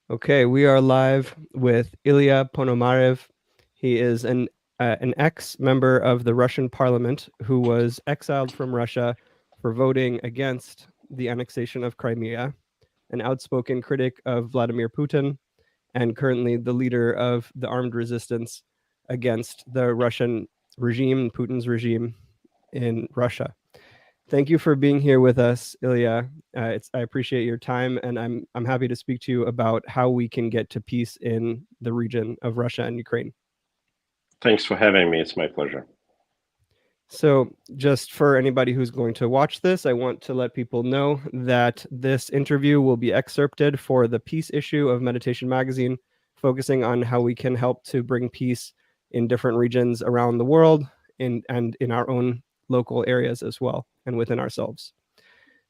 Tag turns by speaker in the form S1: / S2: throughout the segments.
S1: Okay, we are live with Ilya Ponomarev. He is an ex-member of the Russian parliament who was exiled from Russia for voting against the annexation of Crimea, an outspoken critic of Vladimir Putin, and currently the leader of the armed resistance against the Russian regime, Putin's regime in Russia. Thank you for being here with us, Ilya. I appreciate your time, and I'm happy to speak to you about how we can get to peace in the region of Russia and Ukraine.
S2: Thanks for having me. It's my pleasure.
S1: So, just for anybody who's going to watch this, I want to let people know that this interview will be excerpted for the Peace issue of Meditation Magazine, focusing on how we can help to bring peace in different regions around the world and in our own local areas as well, and within ourselves.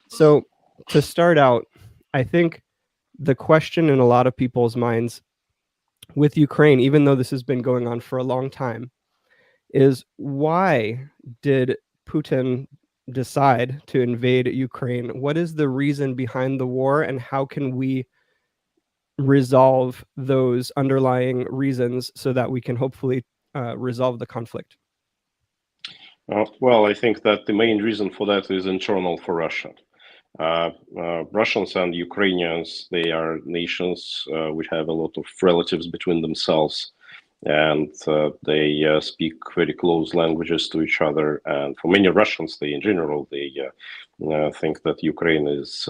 S1: So, to start out, I think the question in a lot of people's minds with Ukraine, even though this has been going on for a long time, is why did Putin decide to invade Ukraine? What is the reason behind the war, and how can we resolve those underlying reasons so that we can hopefully resolve the conflict?
S2: Well, I think that the main reason for that is internal for Russia. Russians and Ukrainians, they are nations which have a lot of relatives between themselves, and they speak very close languages to each other. And for many Russians, they in general, they think that Ukraine is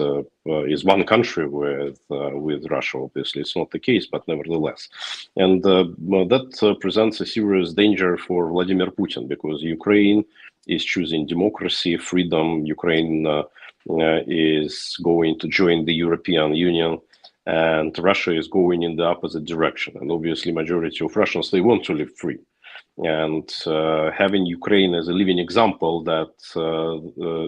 S2: one country with Russia. Obviously, it's not the case, but nevertheless, and that presents a serious danger for Vladimir Putin, because Ukraine is choosing democracy, freedom. Ukraine is going to join the European Union, and Russia is going in the opposite direction. And obviously, majority of Russians, they want to live free. And having Ukraine as a living example that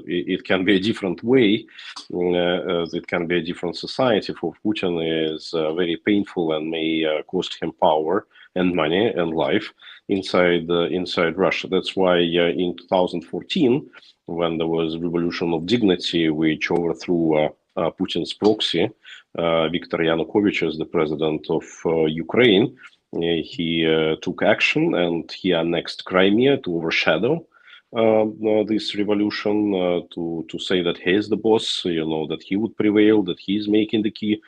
S2: it can be a different way, it can be a different society for Putin is very painful and may cost him power and money and life inside Russia. That's why in 2014, when there was Revolution of Dignity, which overthrew Putin's proxy, Viktor Yanukovych, as the president of Ukraine, he took action and he annexed Crimea to overshadow this revolution, to say that he is the boss, that he would prevail, that he is making the key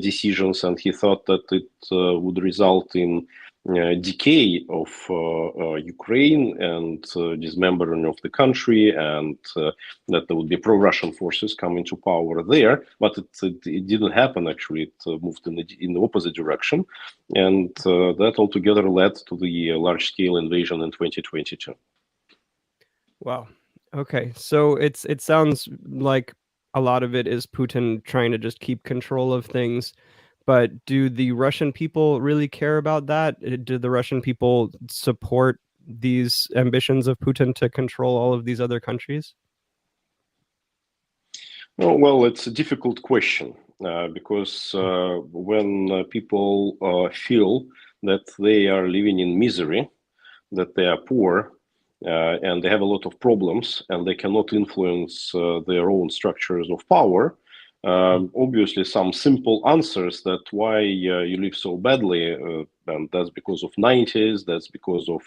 S2: decisions, and he thought that it would result in decay of Ukraine and dismembering of the country, and that there would be pro-Russian forces coming to power there. But it didn't happen. Actually, it moved in the opposite direction, and that altogether led to the large-scale invasion in 2022.
S1: Wow. Okay, so it sounds like a lot of it is Putin trying to just keep control of things. But do the Russian people really care about that? Do the Russian people support these ambitions of Putin to control all of these other countries?
S2: Oh, well, it's a difficult question because when people feel that they are living in misery, that they are poor, and they have a lot of problems, and they cannot influence their own structures of power, obviously some simple answers that why you live so badly, and that's because of 90s, that's because of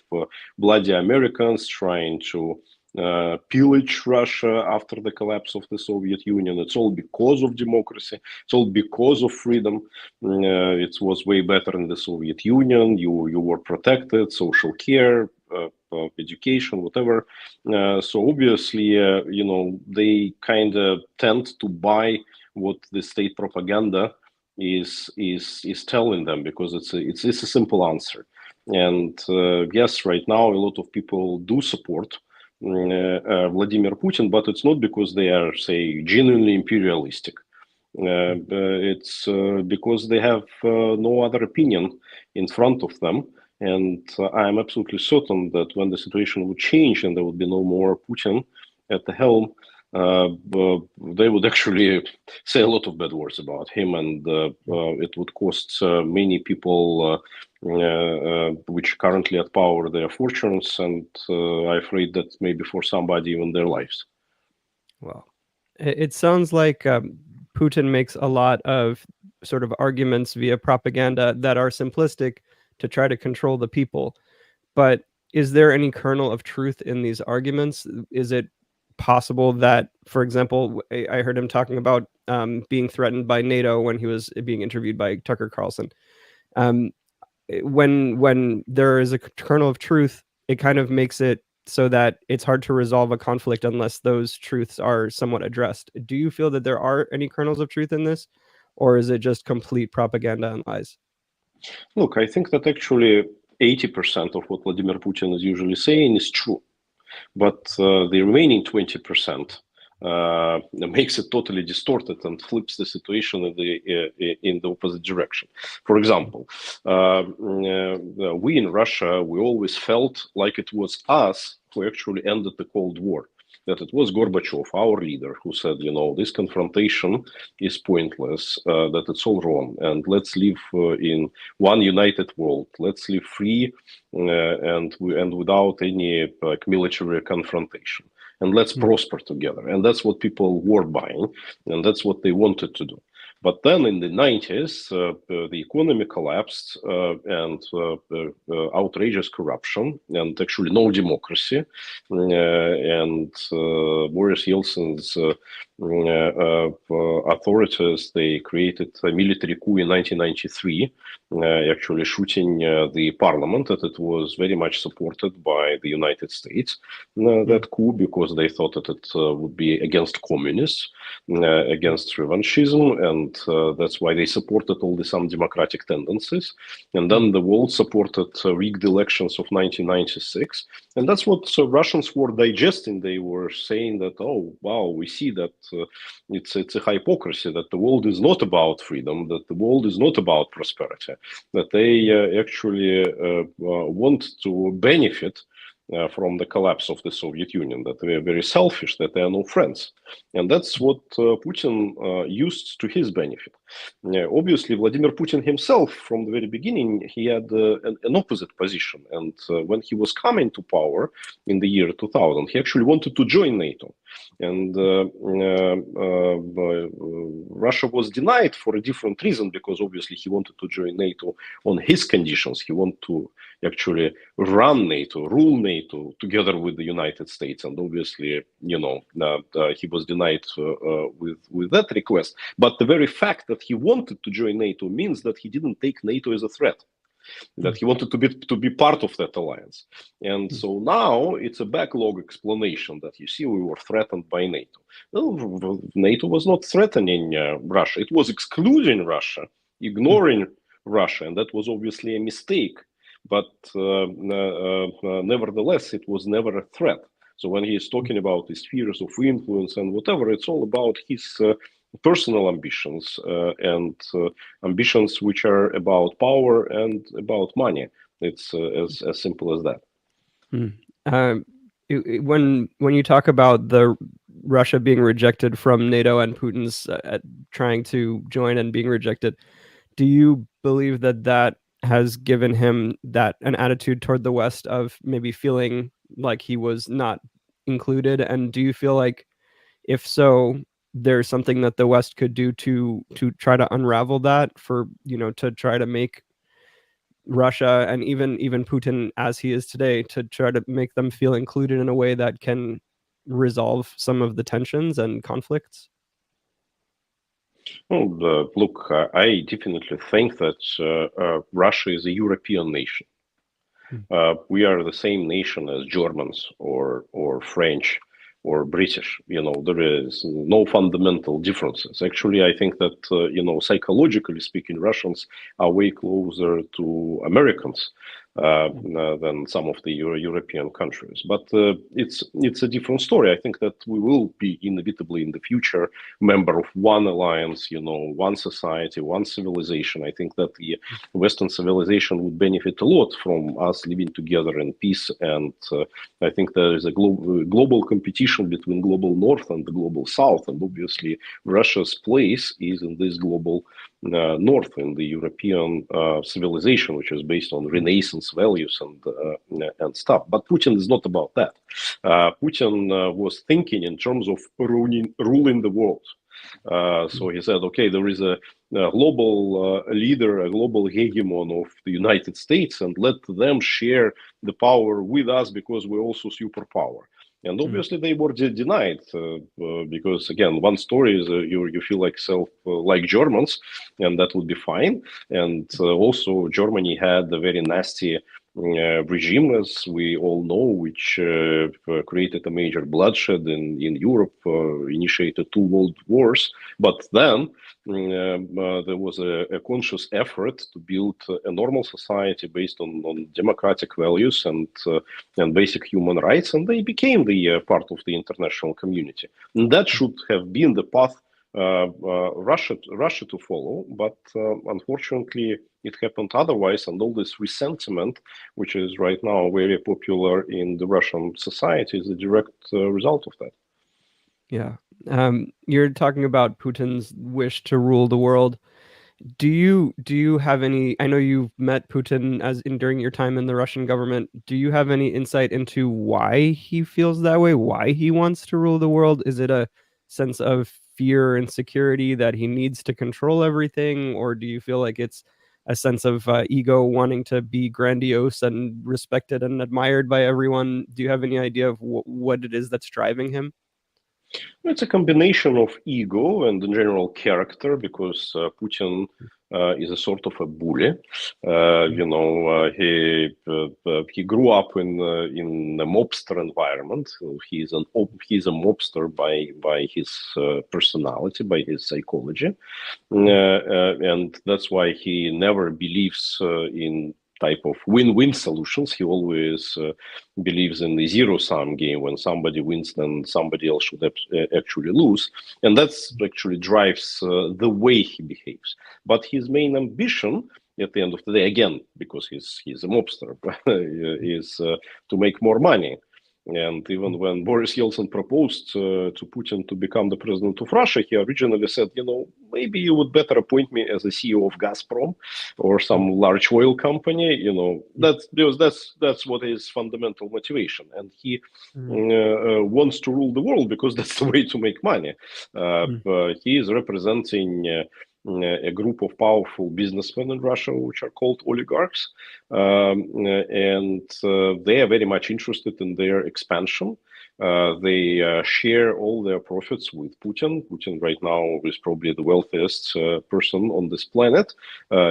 S2: bloody Americans trying to pillage Russia after the collapse of the Soviet Union. It's all because of democracy. It's all because of freedom. It was way better in the Soviet Union. You were protected, social care, education, whatever. So obviously, they kind of tend to buy what the state propaganda is telling them, because it's a simple answer. And yes, right now a lot of people do support Vladimir Putin, but it's not because they are, say, genuinely imperialistic. It's because they have no other opinion in front of them. And I'm absolutely certain that when the situation would change and there would be no more Putin at the helm, they would actually say a lot of bad words about him, and it would cost many people which currently at power their fortunes, and I'm afraid that maybe for somebody even their lives.
S1: Well, it sounds like Putin makes a lot of sort of arguments via propaganda that are simplistic to try to control the people. But is there any kernel of truth in these arguments? Is it possible that, for example, I heard him talking about being threatened by NATO when he was being interviewed by Tucker Carlson. When there is a kernel of truth, it kind of makes it so that it's hard to resolve a conflict unless those truths are somewhat addressed. Do you feel that there are any kernels of truth in this, or is it just complete propaganda and lies?
S2: Look, I think that actually 80% of what Vladimir Putin is usually saying is true. But the remaining 20% makes it totally distorted and flips the situation in the opposite direction. For example, we in Russia, we always felt like it was us who actually ended the Cold War. That it was Gorbachev, our leader, who said, this confrontation is pointless, that it's all wrong, and let's live in one united world. Let's live free and without any military confrontation. And let's prosper together. And that's what people were buying, and that's what they wanted to do. But then in the 90s, the economy collapsed and outrageous corruption and actually no democracy. And Boris Yeltsin's authorities, they created a military coup in 1993, actually shooting the parliament, that it was very much supported by the United States, that coup, because they thought that it would be against communists, against revanchism, and that's why they supported all these undemocratic tendencies. And then the world supported rigged elections of 1996. And that's what Russians were digesting. They were saying that, oh, wow, we see that it's a hypocrisy, that the world is not about freedom, that the world is not about prosperity, that they actually want to benefit from the collapse of the Soviet Union, that they are very selfish, that they are no friends. And that's what Putin used to his benefit. Obviously, Vladimir Putin himself, from the very beginning, he had an opposite position. And when he was coming to power in the year 2000, he actually wanted to join NATO. And Russia was denied for a different reason, because obviously he wanted to join NATO on his conditions. He wanted to actually run NATO, rule NATO together with the United States. And obviously, he was denied with that request. But the very fact that he wanted to join NATO means that he didn't take NATO as a threat, that he wanted to be part of that alliance. And so now it's a backlog explanation that, you see, we were threatened by NATO. No, NATO was not threatening Russia. It was excluding Russia, ignoring Russia. And that was obviously a mistake. But nevertheless, it was never a threat. So when he is talking about his spheres of influence and whatever, it's all about his personal ambitions and ambitions which are about power and about money. It's as simple as that.
S1: When you talk about the Russia being rejected from NATO and Putin's trying to join and being rejected, do you believe that has given him an attitude toward the West of maybe feeling like he was not included? And do you feel like, if so, there's something that the West could do to try to unravel that, for to try to make Russia and even Putin as he is today, to try to make them feel included in a way that can resolve some of the tensions and conflicts?
S2: Well, look, I definitely think that Russia is a European nation. We are the same nation as Germans or French or British. There is no fundamental differences. Actually, I think that, psychologically speaking, Russians are way closer to Americans than some of the European countries. But it's a different story. I think that we will be inevitably in the future member of one alliance, one society, one civilization. I think that the Western civilization would benefit a lot from us living together in peace. And I think there is a global competition between global North and the global South. And obviously, Russia's place is in this global North, in the European civilization, which is based on Renaissance nation's values and stuff. But Putin is not about that. Putin was thinking in terms of ruling the world. So he said, okay, there is a global leader, a global hegemon of the United States, and let them share the power with us because we're also superpower. And obviously they were denied because, again, one story is you feel like like Germans, and that would be fine. And also Germany had a very nasty regime, as we all know, which created a major bloodshed in Europe, initiated 2 world wars. But then there was a conscious effort to build a normal society based on democratic values and basic human rights, and they became the part of the international community. And that should have been the path Russia to follow, but unfortunately it happened otherwise, and all this resentment, which is right now very popular in the Russian society, is a direct result of that.
S1: Yeah. You're talking about Putin's wish to rule the world. Do you have any? I know you've met Putin during your time in the Russian government. Do you have any insight into why he feels that way? Why he wants to rule the world? Is it a sense of fear and security that he needs to control everything, or do you feel like it's a sense of ego wanting to be grandiose and respected and admired by everyone? Do you have any idea of what it is that's driving him?
S2: It's a combination of ego and in general character, because Putin is a sort of a bully. He grew up in a mobster environment. He's a mobster by his personality, by his psychology, and that's why he never believes in type of win-win solutions. He always believes in the zero-sum game. When somebody wins, then somebody else should actually lose. And that's actually drives the way he behaves. But his main ambition at the end of the day, again, because he's a mobster, is to make more money. And even when Boris Yeltsin proposed to Putin to become the president of Russia, he originally said, maybe you would better appoint me as a CEO of Gazprom or some large oil company. That's because that's what his fundamental motivation. And he wants to rule the world because that's the way to make money. He is representing a group of powerful businessmen in Russia, which are called oligarchs, and they are very much interested in their expansion. They share all their profits with Putin. Putin right now is probably the wealthiest person on this planet,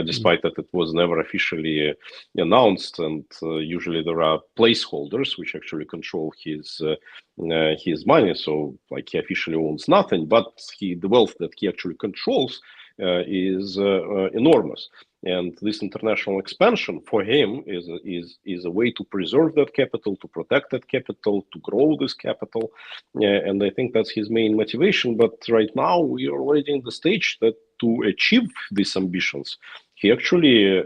S2: despite that it was never officially announced. And usually there are placeholders which actually control his money. So like he officially owns nothing, but the wealth that he actually controls is enormous. And this international expansion for him is a way to preserve that capital, to protect that capital, to grow this capital. And I think that's his main motivation. But right now we are already in the stage that to achieve these ambitions, he actually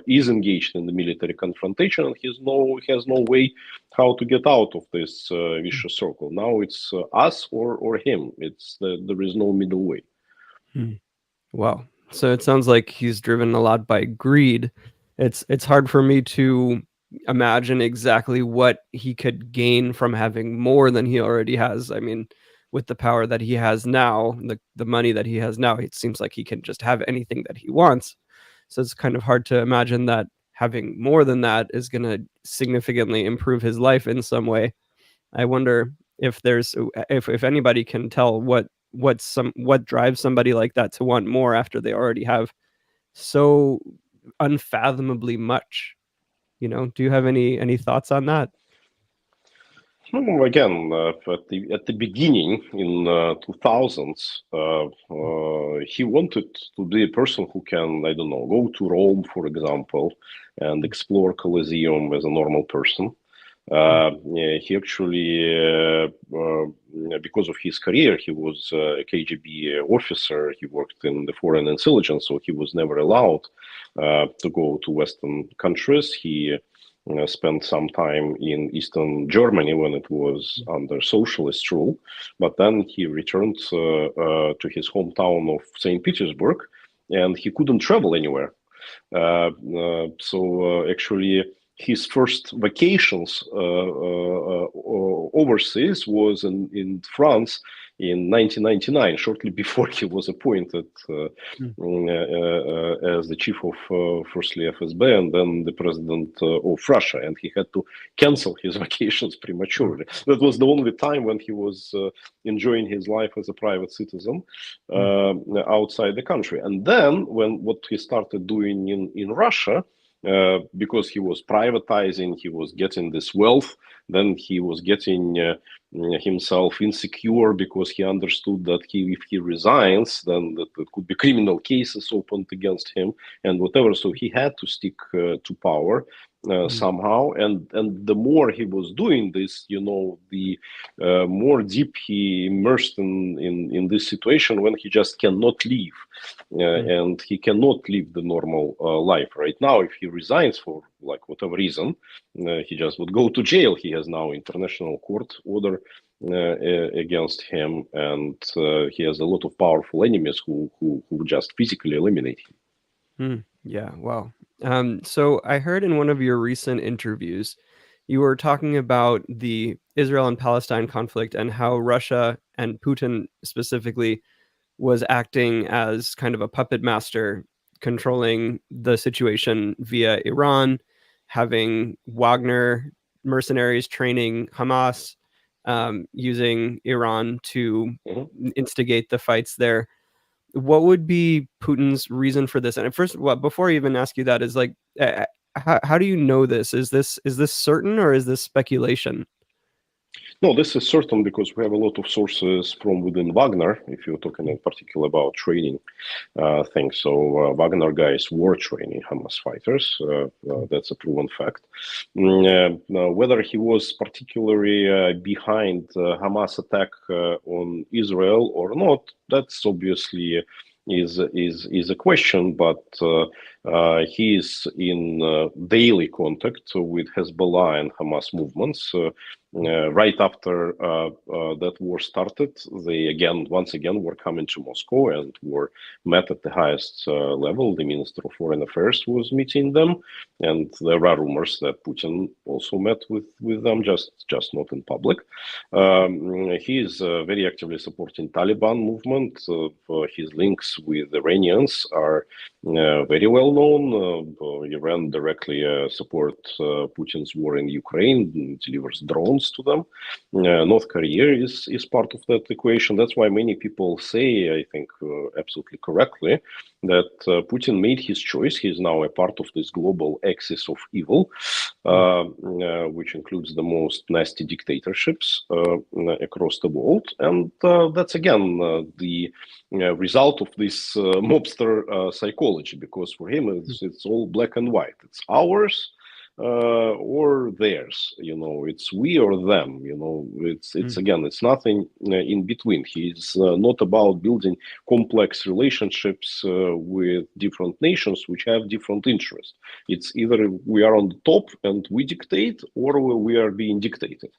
S2: is engaged in the military confrontation, and he has no way how to get out of this vicious circle. Now it's us or him. There is no middle way.
S1: Wow. So it sounds like he's driven a lot by greed. It's hard for me to imagine exactly what he could gain from having more than he already has. I mean, with the power that he has now, the money that he has now, it seems like he can just have anything that he wants. So it's kind of hard to imagine that having more than that is going to significantly improve his life in some way. I wonder if anybody can tell what drives somebody like that to want more after they already have so unfathomably much. Do you have any thoughts on that?
S2: Again, at the beginning in 2000s, he wanted to be a person who can, I don't know, go to Rome, for example, and explore Colosseum as a normal person. He actually, because of his career, he was a KGB officer. He worked in the foreign intelligence, so he was never allowed to go to Western countries. He spent some time in Eastern Germany when it was under socialist rule, but then he returned to his hometown of St. Petersburg, and he couldn't travel anywhere. Actually, his first vacations overseas was in France in 1999, shortly before he was appointed as the chief of firstly FSB and then the president of Russia, and he had to cancel his vacations prematurely. That was the only time when he was enjoying his life as a private citizen outside the country. And then when what he started doing in Russia, because he was privatizing, he was getting this wealth, then he was getting himself insecure because he understood that if he resigns, then that there could be criminal cases opened against him and whatever. So he had to stick to power somehow. And the more he was doing this, the more deep he immersed in this situation when he just cannot leave. And he cannot live the normal life. Right now, if he resigns for whatever reason, he just would go to jail. He has now international court order against him, and he has a lot of powerful enemies who just physically eliminate him.
S1: Yeah, wow. So I heard in one of your recent interviews, you were talking about the Israel and Palestine conflict and how Russia and Putin specifically was acting as kind of a puppet master, controlling the situation via Iran, having Wagner mercenaries training Hamas, using Iran to instigate the fights there. What would be Putin's reason for this? And first, before I even ask you that, is how do you know this? Is this certain or is this speculation?
S2: No, this is certain because we have a lot of sources from within Wagner, if you're talking in particular about training things. So Wagner guys were training Hamas fighters. That's a proven fact. Whether he was particularly behind Hamas attack on Israel or not, that's obviously is a question, but he is in daily contact with Hezbollah and Hamas movements. Right after that war started, they once again were coming to Moscow and were met at the highest level. The Minister of Foreign Affairs was meeting them, and there are rumors that Putin also met with them, just not in public. He is very actively supporting Taliban movement. His links with Iranians are very well known. Iran directly supports Putin's war in Ukraine, delivers drones to them. North Korea is part of that equation. That's why many people say, I think absolutely correctly, that Putin made his choice. He's now a part of this global axis of evil, which includes the most nasty dictatorships across the world. And that's again the result of this mobster psychology, because for him it's all black and white. It's ours or theirs, it's we or them, it's again, it's nothing in between. He's not about building complex relationships with different nations which have different interests. It's either we are on the top and we dictate, or we are being dictated.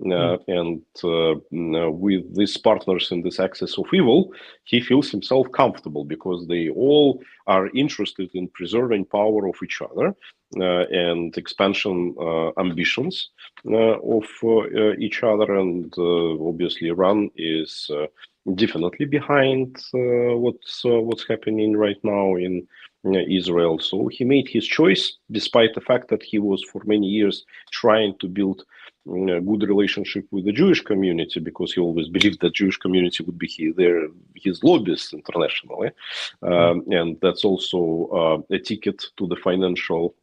S2: And with these partners in this axis of evil, he feels himself comfortable because they all are interested in preserving power of each other and expansion ambitions of each other. And obviously Iran is definitely behind what's happening right now in Israel. So he made his choice, despite the fact that he was for many years trying to build a good relationship with the Jewish community, because he always believed that Jewish community would be his lobbyists internationally. And that's also a ticket to the financial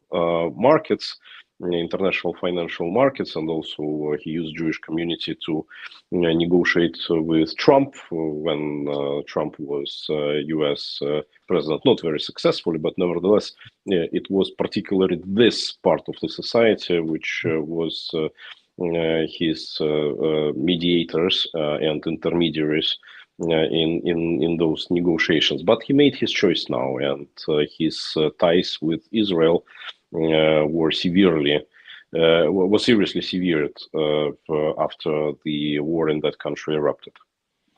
S2: markets, international financial markets. And also he used Jewish community to negotiate with Trump when Trump was US president, not very successfully, but nevertheless, it was particularly this part of the society which was his mediators and intermediaries in those negotiations. But he made his choice now, and his ties with Israel were seriously severed after the war in that country erupted.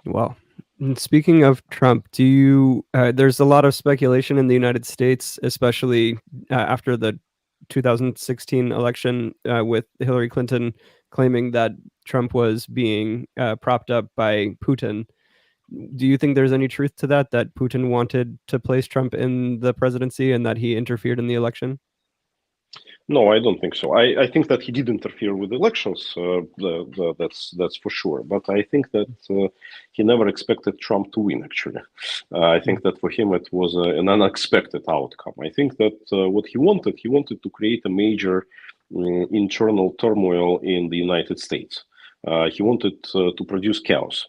S1: Wow. And speaking of Trump, do you? There's a lot of speculation in the United States, especially after the 2016 election, with Hillary Clinton claiming that Trump was being propped up by Putin. Do you think there's any truth to that? That Putin wanted to place Trump in the presidency and that he interfered in the election?
S2: No, I don't think so. I think that he did interfere with elections. That's for sure. But I think that he never expected Trump to win. Actually, I think that for him it was an unexpected outcome. I think that what he wanted to create a major internal turmoil in the United States. He wanted to produce chaos.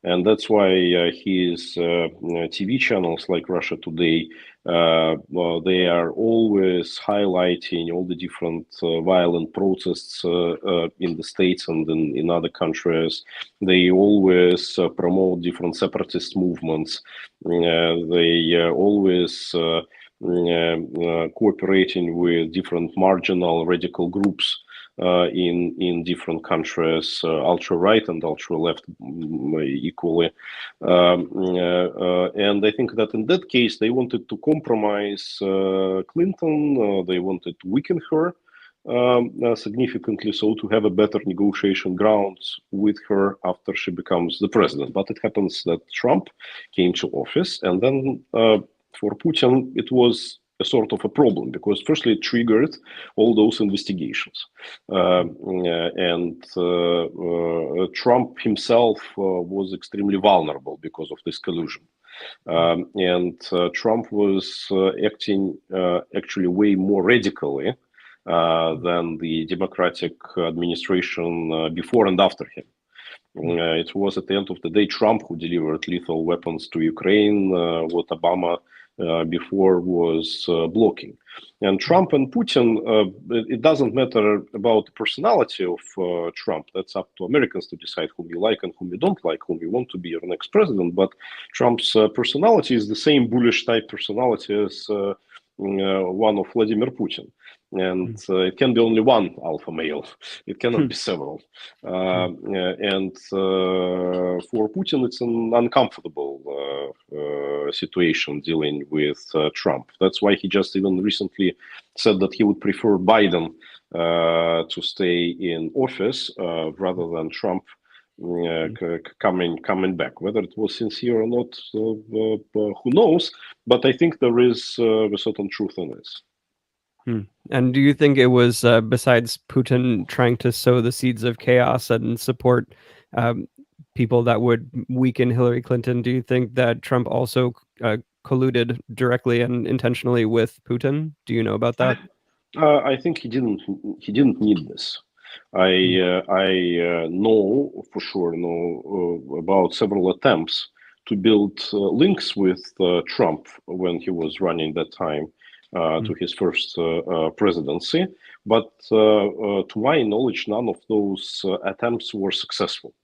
S2: And that's why his TV channels like Russia Today, well, they are always highlighting all the different violent protests in the States and in other countries. They always promote different separatist movements. They always cooperating with different marginal radical groups in different countries, ultra right and ultra left equally. And I think that in that case, they wanted to compromise Clinton. They wanted to weaken her significantly, so to have a better negotiation grounds with her after she becomes the president. But it happens that Trump came to office, and then for Putin, it was a sort of a problem because firstly it triggered all those investigations and Trump himself was extremely vulnerable because of this collusion and Trump was acting actually way more radically than the Democratic administration before and after him. It was at the end of the day Trump who delivered lethal weapons to Ukraine, what Obama before was blocking. And Trump and Putin, it doesn't matter about the personality of Trump. That's up to Americans to decide whom you like and whom you don't like, whom you want to be your next president. But Trump's personality is the same bullish type personality as one of Vladimir Putin. And it can be only one alpha male. It cannot be several. And for Putin, it's an uncomfortable situation dealing with Trump. That's why he just even recently said that he would prefer Biden to stay in office rather than Trump coming back. Whether it was sincere or not, who knows? But I think there is a certain truth in this.
S1: And do you think it was, besides Putin trying to sow the seeds of chaos and support people that would weaken Hillary Clinton, do you think that Trump also colluded directly and intentionally with Putin? Do you know about that?
S2: I think he didn't need this. I know for sure about several attempts to build links with Trump when he was running that time to his first presidency. But to my knowledge, none of those attempts were successful.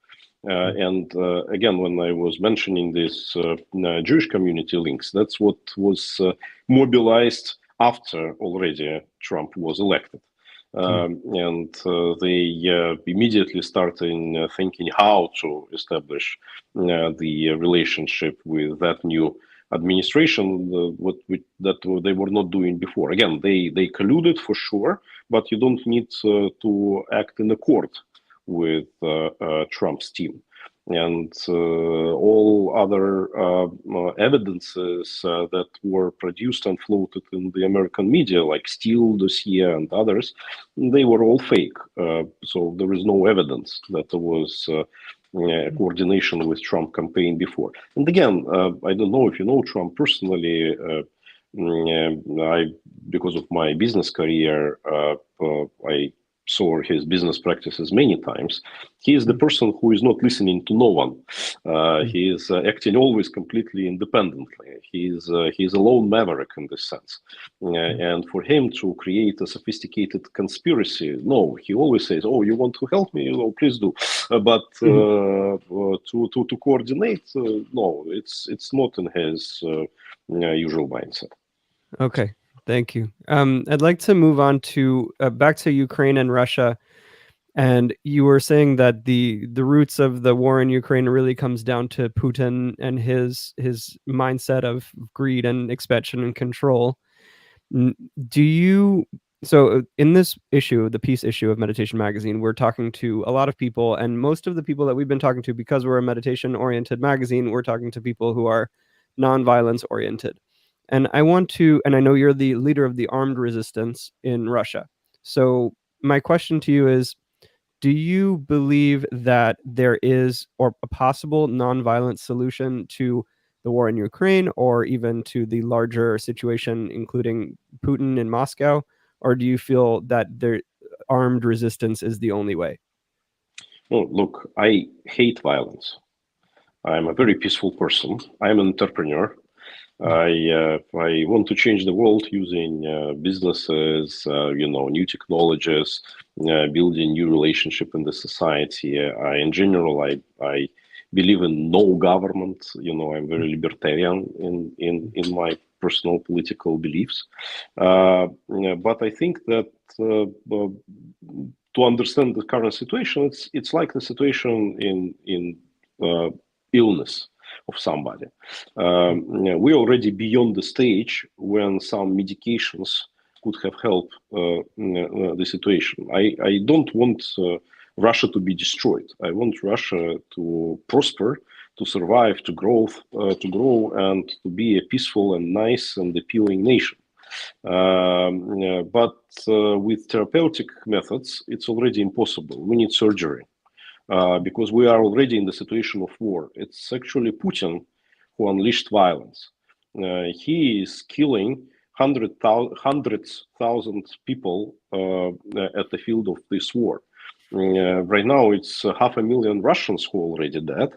S2: And again, when I was mentioning these Jewish community links, that's what was mobilized after already Trump was elected. And they immediately started thinking how to establish the relationship with that new administration, that they were not doing before. Again, they colluded for sure, but you don't need to act in accord with Trump's team. And all other evidences that were produced and floated in the American media, like Steele dossier and others, they were all fake. So there is no evidence that there was coordination with Trump campaign before. And again, I don't know if you know Trump personally. Because of my business career, I saw his business practices many times. He is the person who is not listening to no one. He is acting always completely independently. He is a lone maverick in this sense. And for him to create a sophisticated conspiracy, no, he always says, "Oh, you want to help me? Oh, please do." But to coordinate, no, it's not in his usual mindset.
S1: Okay, thank you. I'd like to move on to back to Ukraine and Russia. And you were saying that the roots of the war in Ukraine really comes down to Putin and his mindset of greed and expansion and control. Do you so in this issue, the peace issue of Meditation Magazine, we're talking to a lot of people, and most of the people that we've been talking to, because we're a meditation oriented magazine, we're talking to people who are nonviolence oriented. And I know you're the leader of the armed resistance in Russia. So my question to you is, do you believe that there is or a possible nonviolent solution to the war in Ukraine, or even to the larger situation, including Putin in Moscow? Or do you feel that armed resistance is the only way?
S2: Well, look, I hate violence. I'm a very peaceful person. I'm an entrepreneur. I want to change the world using businesses, new technologies, building new relationship in the society. In general, I believe in no government. I'm very libertarian in my personal political beliefs. But I think that to understand the current situation, it's like the situation in illness of somebody. We're already beyond the stage when some medications could have helped the situation. I don't want Russia to be destroyed. I want Russia to prosper, to survive, to grow, and to be a peaceful and nice and appealing nation. But with therapeutic methods, it's already impossible. We need surgery. Because we are already in the situation of war. It's actually Putin who unleashed violence. He is killing hundreds thousand people at the field of this war. Right now, it's 500,000 Russians who are already dead,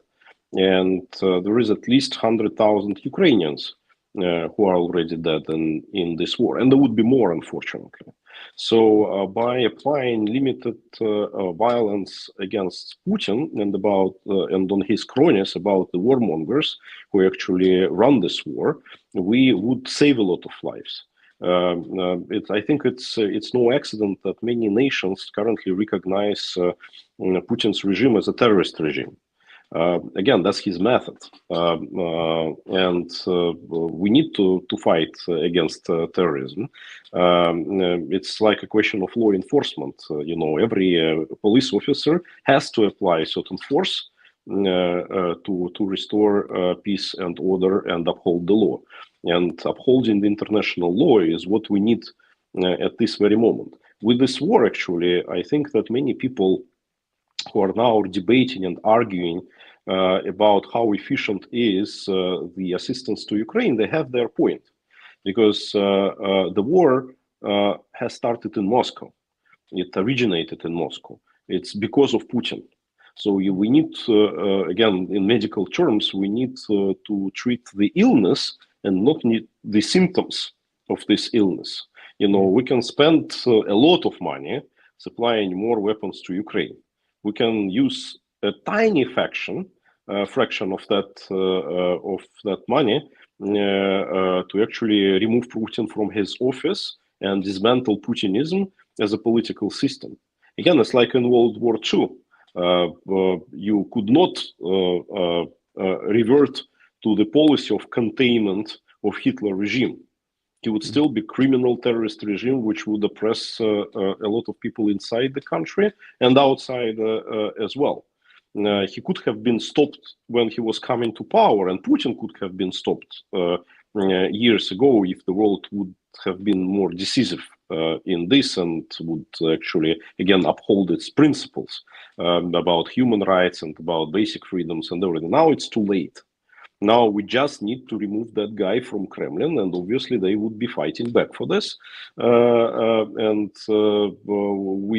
S2: and there is at least 100,000 Ukrainians who are already dead in this war, and there would be more, unfortunately. So by applying limited violence against Putin and on his cronies, about the warmongers who actually run this war, we would save a lot of lives. I think it's no accident that many nations currently recognize Putin's regime as a terrorist regime. Again, that's his method, and we need to fight against terrorism. It's like a question of law enforcement. Every police officer has to apply certain force to restore peace and order and uphold the law. And upholding the international law is what we need at this very moment. With this war, actually, I think that many people who are now debating and arguing about how efficient is the assistance to Ukraine, they have their point. Because the war has started in Moscow. It originated in Moscow. It's because of Putin. So we need, again, in medical terms, we need to treat the illness and not need the symptoms of this illness. We can spend a lot of money supplying more weapons to Ukraine. We can use a tiny fraction of that money to actually remove Putin from his office and dismantle Putinism as a political system. Again, it's like in World War II. You could not revert to the policy of containment of Hitler regime. He would still be criminal terrorist regime, which would oppress a lot of people inside the country and outside as well. He could have been stopped when he was coming to power, and Putin could have been stopped years ago if the world would have been more decisive in this and would actually, again, uphold its principles about human rights and about basic freedoms and everything. Now it's too late. Now we just need to remove that guy from Kremlin, and obviously they would be fighting back for this.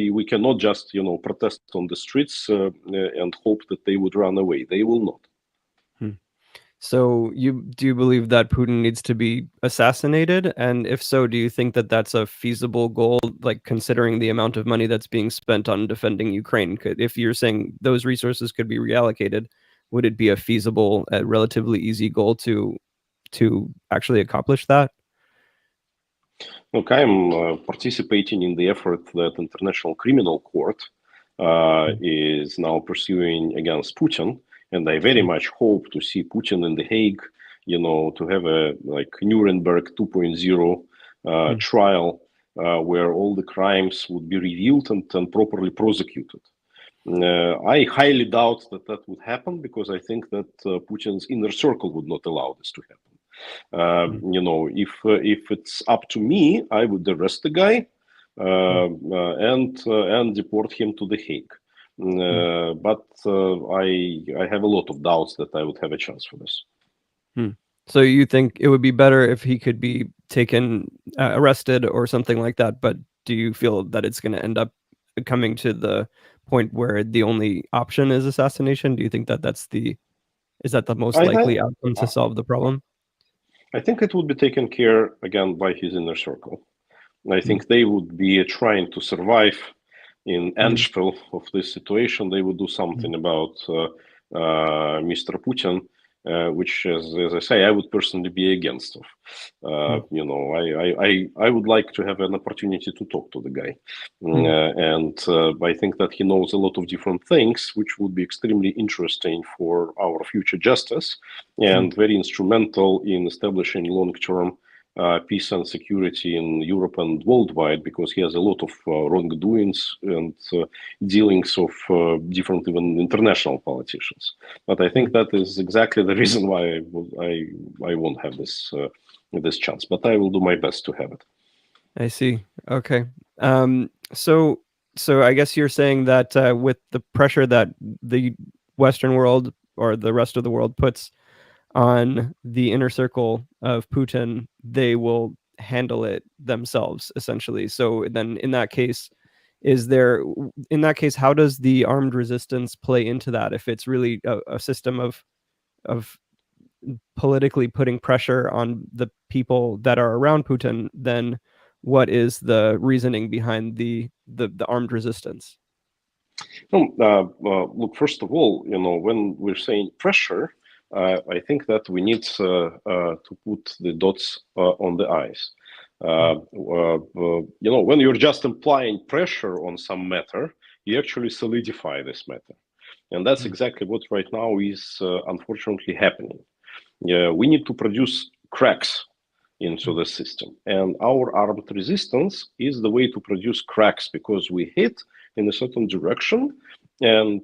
S2: We cannot just, protest on the streets and hope that they would run away. They will not.
S1: So do you believe that Putin needs to be assassinated? And if so, do you think that that's a feasible goal, like considering the amount of money that's being spent on defending Ukraine? If you're saying those resources could be reallocated, would it be a feasible, relatively easy goal to actually accomplish that?
S2: Look, I'm participating in the effort that International Criminal Court is now pursuing against Putin, and I very much hope to see Putin in The Hague, to have a Nuremberg 2.0 trial where all the crimes would be revealed and properly prosecuted. I highly doubt that would happen, because I think that Putin's inner circle would not allow this to happen. If it's up to me, I would arrest the guy and deport him to The Hague. But I have a lot of doubts that I would have a chance for this.
S1: So you think it would be better if he could be taken, arrested or something like that, but do you feel that it's going to end up coming to the point where the only option is assassination? Do you think that is that the most likely outcome to solve the problem?
S2: I think it would be taken care again by his inner circle. I think they would be trying to survive in Anspil of this situation. They would do something about Mr. Putin, which, as I say, I would personally be against of. I would like to have an opportunity to talk to the guy. And I think that he knows a lot of different things, which would be extremely interesting for our future justice and very instrumental in establishing long-term peace and security in Europe and worldwide, because he has a lot of wrongdoings and dealings of different even international politicians. But I think that is exactly the reason why I won't have this chance. But I will do my best to have it.
S1: I see. Okay. So I guess you're saying that with the pressure that the Western world or the rest of the world puts on the inner circle of Putin, they will handle it themselves, essentially. So then in that case, how does the armed resistance play into that? If it's really a system of politically putting pressure on the people that are around Putin, then what is the reasoning behind the armed resistance?
S2: Look, first of all, when we're saying pressure, I think that we need to put the dots on the i's. When you're just applying pressure on some matter, you actually solidify this matter. And that's exactly what right now is unfortunately happening. We need to produce cracks into the system. And our armed resistance is the way to produce cracks, because we hit in a certain direction, and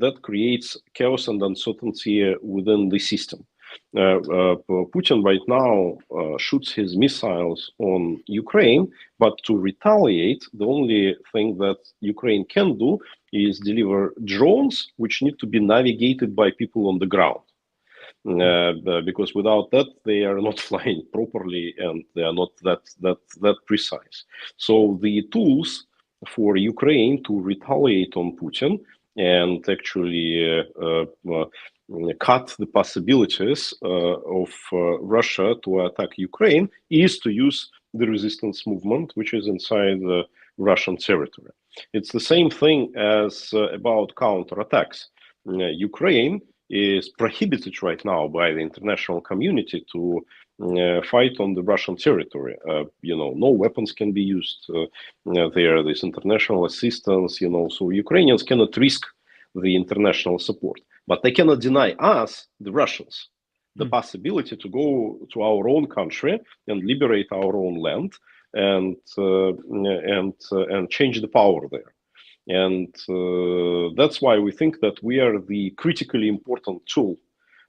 S2: that creates chaos and uncertainty within the system. Putin right now shoots his missiles on Ukraine, but to retaliate, the only thing that Ukraine can do is deliver drones, which need to be navigated by people on the ground. Because without that, they are not flying properly, and they are not that precise. So the tools for Ukraine to retaliate on Putin and actually cut the possibilities of Russia to attack Ukraine is to use the resistance movement, which is inside the Russian territory. It's the same thing as about counterattacks. Ukraine is prohibited right now by the international community to fight on the Russian territory. No weapons can be used there. There's international assistance, so Ukrainians cannot risk the international support. But they cannot deny us, the Russians, the possibility to go to our own country and liberate our own land and change the power there. And that's why we think that we are the critically important tool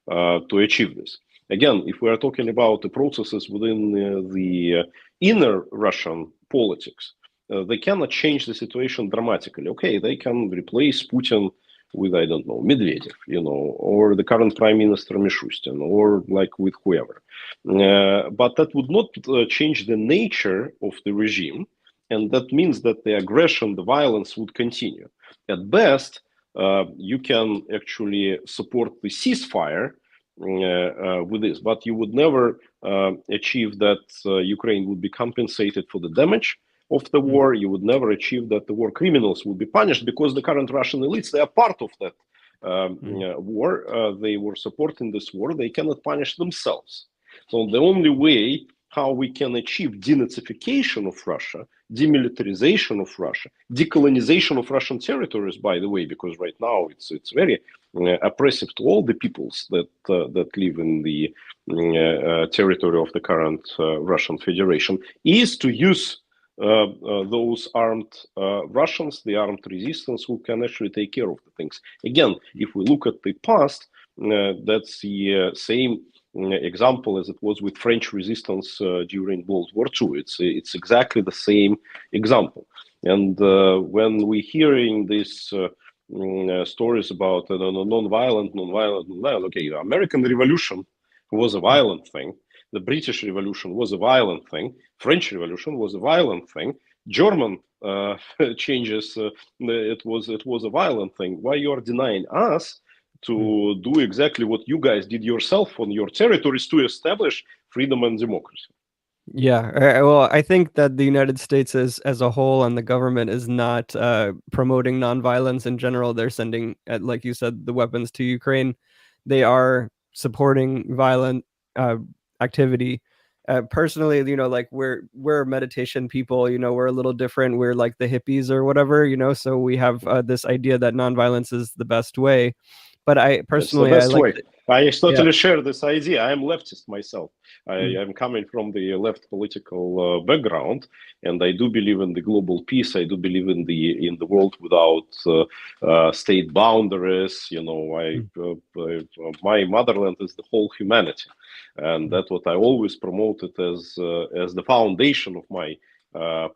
S2: to achieve this. Again, if we are talking about the processes within the inner Russian politics, they cannot change the situation dramatically. Okay, they can replace Putin with, I don't know, Medvedev, or the current Prime Minister Mishustin, or like with whoever. But that would not change the nature of the regime. And that means that the aggression, the violence would continue. At best, you can actually support the ceasefire with this, but you would never achieve that Ukraine would be compensated for the damage of the war. You would never achieve that the war criminals would be punished, because the current Russian elites, they are part of that war. They were supporting this war. They cannot punish themselves. So the only way how we can achieve denazification of Russia, demilitarization of Russia, decolonization of Russian territories, by the way, because right now it's very oppressive to all the peoples that live in the territory of the current Russian Federation, is to use those armed Russians, the armed resistance, who can actually take care of the things. Again, if we look at the past, that's the same example as it was with French resistance during World War II. It's exactly the same example. And when we're hearing these stories about non-violent, okay, the American Revolution was a violent thing. The British Revolution was a violent thing. French Revolution was a violent thing. German changes, it was a violent thing. Why you are denying us to do exactly what you guys did yourself on your territories to establish freedom and democracy?
S1: Yeah, well, I think that the United States as a whole and the government is not promoting nonviolence in general. They're sending, like you said, the weapons to Ukraine. They are supporting violent activity. Personally, you know, like we're meditation people. You know, we're a little different. We're like the hippies or whatever. You know, so we have this idea that nonviolence is the best way. But I personally,
S2: it's the best
S1: I like.
S2: way. I totally share this idea. I am leftist myself. I am coming from the left political background, and I do believe in the global peace. I do believe in the world without state boundaries. You know, my motherland is the whole humanity, and that's what I always promoted as the foundation of my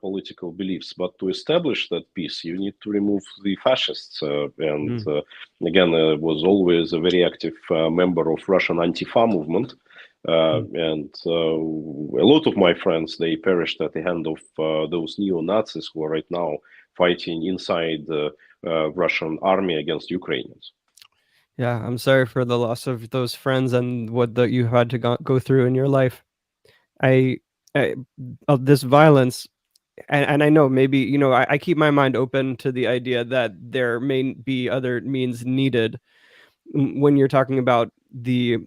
S2: political beliefs. But to establish that peace, you need to remove the fascists. Again, was always a very active member of Russian Antifa movement. And a lot of my friends, they perished at the hand of those neo-Nazis who are right now fighting inside the Russian army against Ukrainians.
S1: Yeah, I'm sorry for the loss of those friends and what you had to go through in your life. I this violence, and I know maybe, you know, I keep my mind open to the idea that there may be other means needed when you're talking about the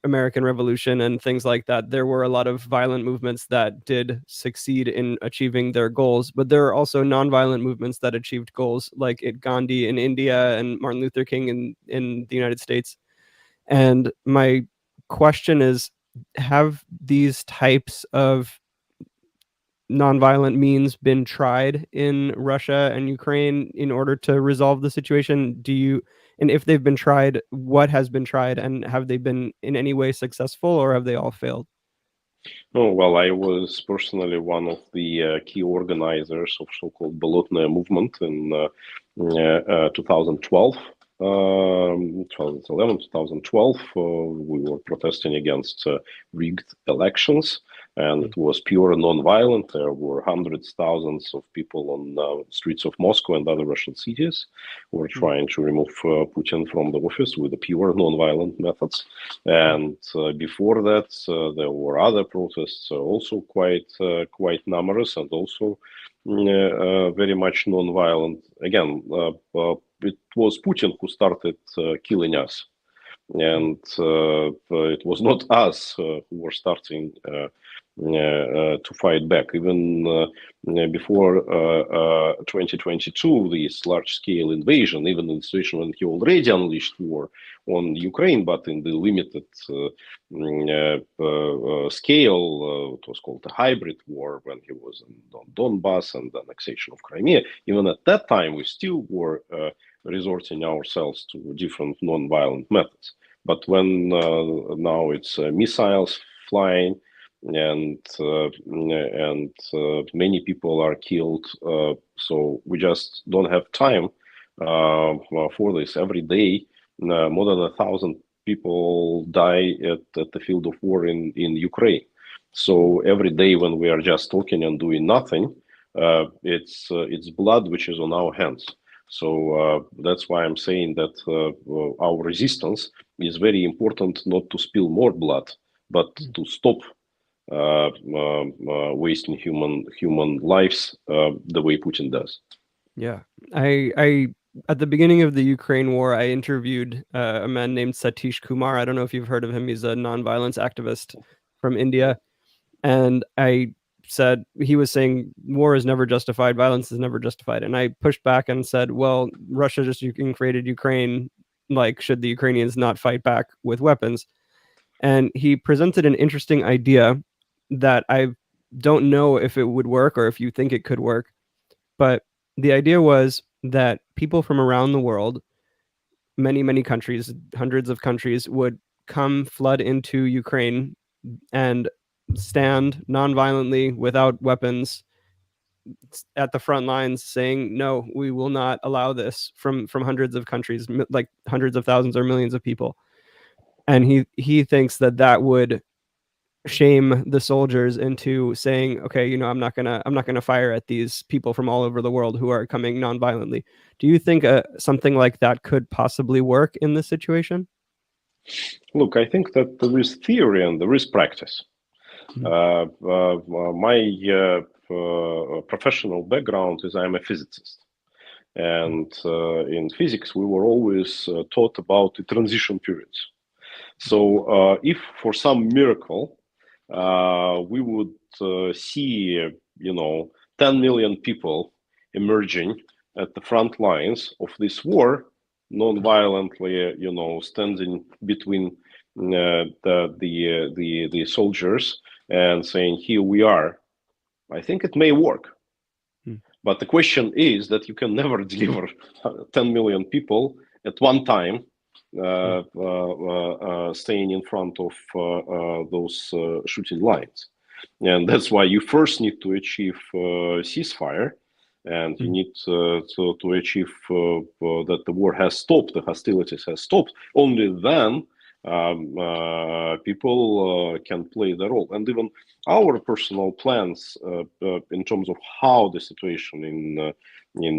S1: American Revolution and things like that. There were a lot of violent movements that did succeed in achieving their goals, but there are also nonviolent movements that achieved goals, like Gandhi in India and Martin Luther King in the United States. And my question is, have these types of nonviolent means been tried in Russia and Ukraine in order to resolve the situation? And if they've been tried, what has been tried, and have they been in any way successful, or have they all failed?
S2: Oh, well, I was personally one of the key organizers of so-called Bolotnaya movement in 2012. 2011, 2012, we were protesting against rigged elections, and it was pure non-violent. There were hundreds, thousands of people on streets of Moscow and other Russian cities who were trying to remove Putin from the office with the pure non-violent methods. And before that, there were other protests, also quite numerous, and also very much non-violent. Again, it was Putin who started killing us, and it was not us who were starting to fight back. Even before 2022, this large-scale invasion, even in the situation when he already unleashed war on Ukraine, but in the limited scale, it was called a hybrid war when he was on Donbass and the annexation of Crimea. Even at that time, we still were resorting ourselves to different non-violent methods. But when now it's missiles flying, and many people are killed, so we just don't have time for this. Every day, more than 1,000 people die at the field of war in Ukraine. So every day when we are just talking and doing nothing, it's blood which is on our hands. So that's why I'm saying that our resistance is very important, not to spill more blood, but to stop wasting human lives the way Putin does.
S1: Yeah, I at the beginning of the Ukraine war, I interviewed a man named Satish Kumar. I don't know if you've heard of him. He's a nonviolence activist from India. And I said, he was saying war is never justified, violence is never justified. And I pushed back and said, well, Russia just invaded Ukraine. Like, should the Ukrainians not fight back with weapons? And he presented an interesting idea that I don't know if it would work or if you think it could work. But the idea was that people from around the world, many countries, hundreds of countries, would come flood into Ukraine and stand nonviolently without weapons at the front lines saying, no, we will not allow this, from hundreds of countries, like hundreds of thousands or millions of people. And he thinks that that would shame the soldiers into saying, okay, I'm not gonna fire at these people from all over the world who are coming nonviolently. Do you think something like that could possibly work in this situation?
S2: Look, I think that there is theory and there is practice. My professional background is I'm a physicist. And in physics, we were always taught about the transition periods. So if for some miracle, we would see, 10 million people emerging at the front lines of this war, non-violently, standing between the soldiers and saying, here we are, I think it may work. But the question is that you can never deliver 10 million people at one time staying in front of those shooting lines. And that's why you first need to achieve ceasefire, and you need to achieve that the war has stopped, the hostilities has stopped. Only then people can play the role. And even our personal plans in terms of how the situation in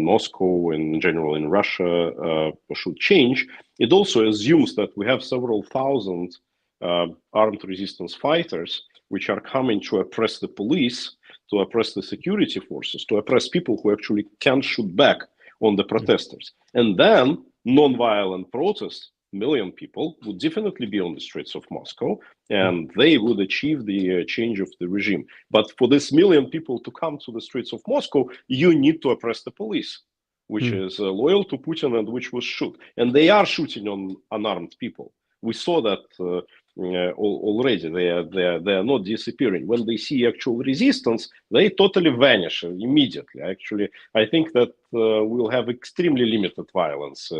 S2: Moscow and in general in Russia should change, it also assumes that we have several thousand armed resistance fighters which are coming to oppress the police, to oppress the security forces, to oppress people who actually can shoot back on the protesters. And then non-violent protests, million people, would definitely be on the streets of Moscow, and they would achieve the change of the regime. But for this million people to come to the streets of Moscow, you need to oppress the police, which is loyal to Putin and which will shoot. And they are shooting on unarmed people. We saw that already. They are not disappearing. When they see actual resistance, they totally vanish immediately. Actually, I think that we'll have extremely limited violence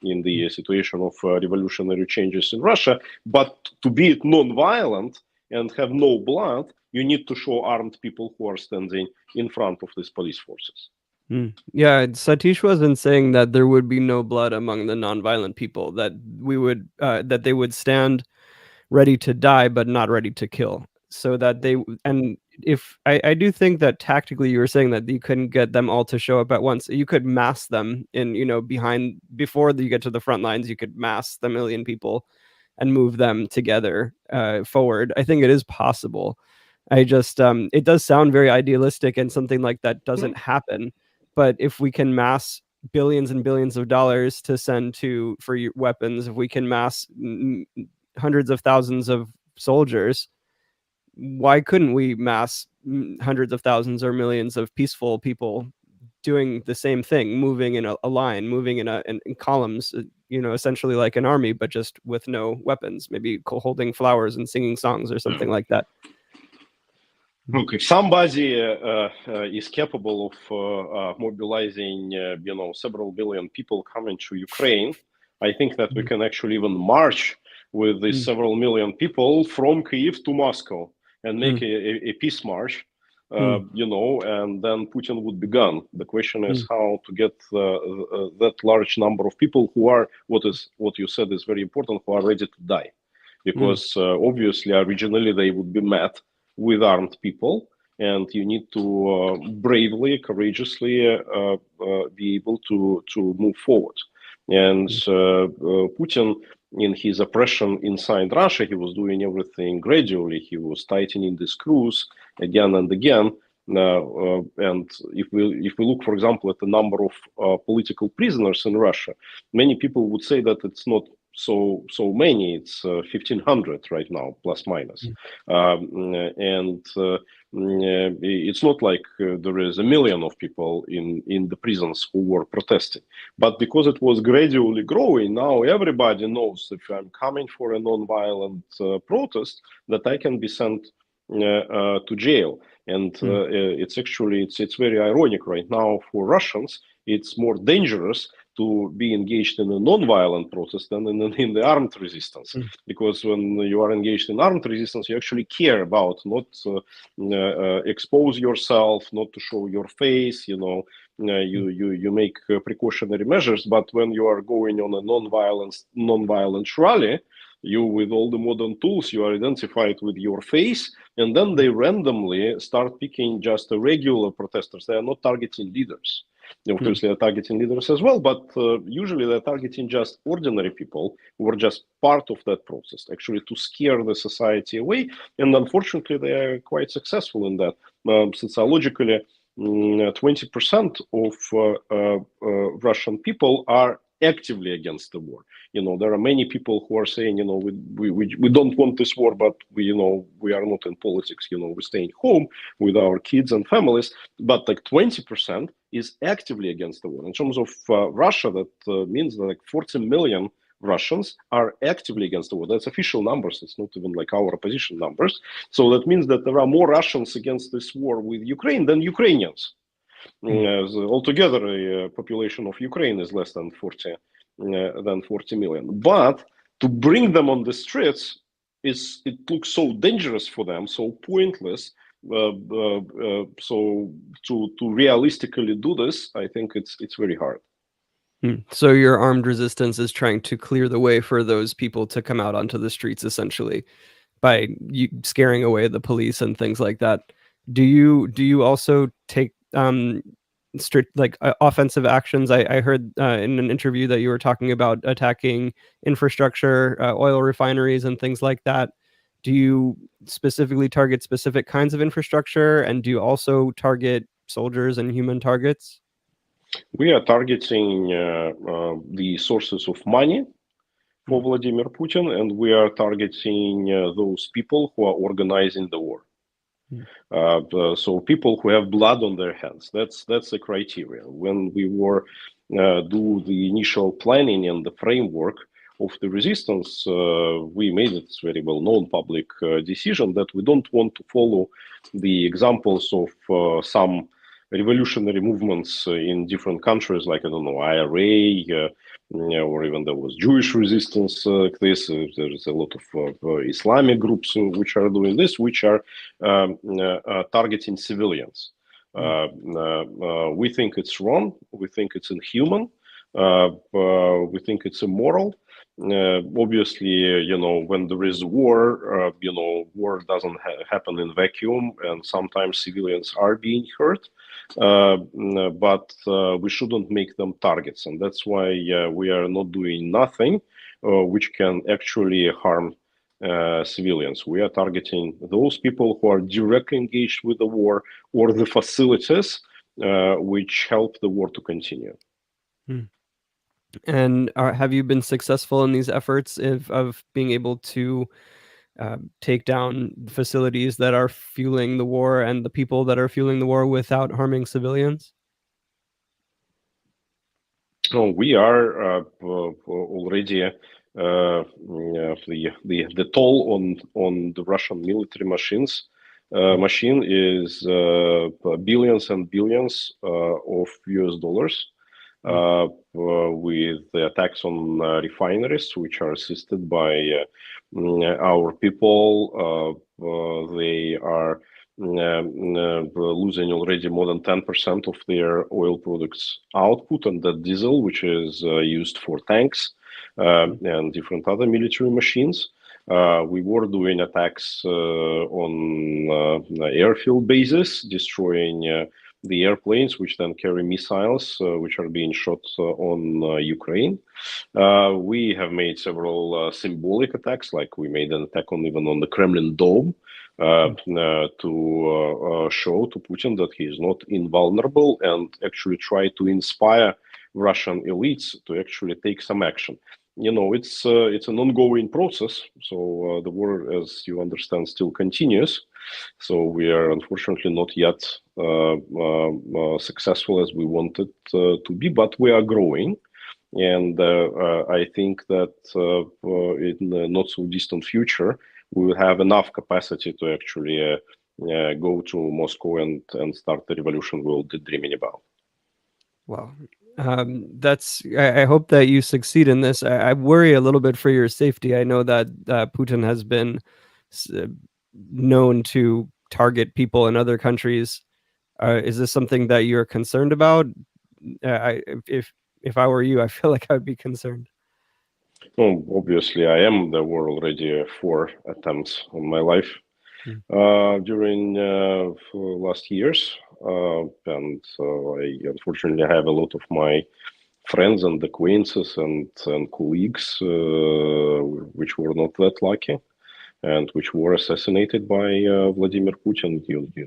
S2: in the situation of revolutionary changes in Russia. But to be it non-violent and have no blood, you need to show armed people who are standing in front of these police forces.
S1: Yeah, Satish wasn't saying that there would be no blood among the nonviolent people, that we would that they would stand ready to die but not ready to kill. So that they, and if I do think that tactically you were saying that you couldn't get them all to show up at once. You could mass them in, behind, before you get to the front lines, you could mass the million people and move them together forward. I think it is possible. I just it does sound very idealistic, and something like that doesn't happen. But if we can mass billions and billions of dollars to send for weapons, if we can mass hundreds of thousands of soldiers, why couldn't we mass hundreds of thousands or millions of peaceful people doing the same thing, moving in a line, moving in columns, essentially like an army, but just with no weapons, maybe holding flowers and singing songs or something like that?
S2: Look, if somebody is capable of mobilizing, several billion people coming to Ukraine, I think that we can actually even march with these several million people from Kyiv to Moscow and make a peace march, and then Putin would be gone. The question is how to get that large number of people who are, what you said is very important, who are ready to die. Because obviously, originally they would be met with armed people, and you need to bravely, courageously be able to move forward. And Putin, in his oppression inside Russia, he was doing everything gradually. He was tightening the screws again and again. And if we look, for example, at the number of political prisoners in Russia, many people would say that it's not so many. It's 1,500 right now, plus minus, and it's not like there is a million of people in the prisons who were protesting. But because it was gradually growing, now everybody knows if I'm coming for a non-violent protest, that I can be sent to jail. And it's actually it's very ironic right now for Russians. It's more dangerous to be engaged in a non-violent protest than in the armed resistance, because when you are engaged in armed resistance, you actually care about not expose yourself, not to show your face. You make precautionary measures. But when you are going on a non-violent rally, you, with all the modern tools, you are identified with your face, and then they randomly start picking just regular protesters. They are not targeting leaders. Obviously, they're targeting leaders as well, but usually they're targeting just ordinary people who are just part of that process, actually to scare the society away. And unfortunately, they are quite successful in that. Sociologically, 20% of Russian people are actively against the war. There are many people who are saying, we don't want this war, but we are not in politics. We're staying home with our kids and families. But like 20% is actively against the war. In terms of Russia, that means that like 40 million Russians are actively against the war. That's official numbers. It's not even like our opposition numbers. So that means that there are more Russians against this war with Ukraine than Ukrainians. Altogether, the population of Ukraine is less than 40 million. But to bring them on the streets, it looks so dangerous for them, so pointless. So to realistically do this, I think it's very hard.
S1: So your armed resistance is trying to clear the way for those people to come out onto the streets, essentially, by scaring away the police and things like that. Do you also take strict offensive actions? I heard in an interview that you were talking about attacking infrastructure, oil refineries, and things like that. Do you specifically target specific kinds of infrastructure, and do you also target soldiers and human targets?
S2: We are targeting the sources of money for Vladimir Putin, and we are targeting those people who are organizing the war. So people who have blood on their hands. That's the criteria. When we were do the initial planning and the framework of the resistance, we made it very well-known public decision that we don't want to follow the examples of some revolutionary movements in different countries, like, I don't know, IRA, or even there was Jewish resistance like this. There's a lot of Islamic groups which are doing this, which are targeting civilians. We think it's wrong. We think it's inhuman. We think it's immoral. Obviously, when there is war, war doesn't happen in vacuum, and sometimes civilians are being hurt. But we shouldn't make them targets, and that's why we are not doing nothing which can actually harm civilians. We are targeting those people who are directly engaged with the war or the facilities which help the war to continue.
S1: And have you been successful in these efforts of being able to take down facilities that are fueling the war and the people that are fueling the war without harming civilians?
S2: We are already the toll on the Russian military machine is billions and billions of US dollars. With the attacks on refineries, which are assisted by our people. They are losing already more than 10% of their oil products output, and that diesel, which is used for tanks and different other military machines. We were doing attacks on airfield bases, destroying the airplanes, which then carry missiles, which are being shot on Ukraine. We have made several symbolic attacks, like we made an attack even on the Kremlin Dome, to show to Putin that he is not invulnerable, and actually try to inspire Russian elites to actually take some action. it's an ongoing process. So the war, as you understand, still continues. So we are unfortunately not yet successful as we wanted to be, but we are growing. And I think that in the not so distant future, we will have enough capacity to actually go to Moscow and start the revolution we're all dreaming about.
S1: Wow. I hope that you succeed in this. I worry a little bit for your safety. I know that Putin has been known to target people in other countries. Is this something that you're concerned about? If I were you, I feel like I'd be concerned.
S2: Well, obviously, I am. There were already 4 attempts on my life during last years, and I unfortunately have a lot of my friends and acquaintances and colleagues which were not that lucky and which were assassinated by Vladimir Putin.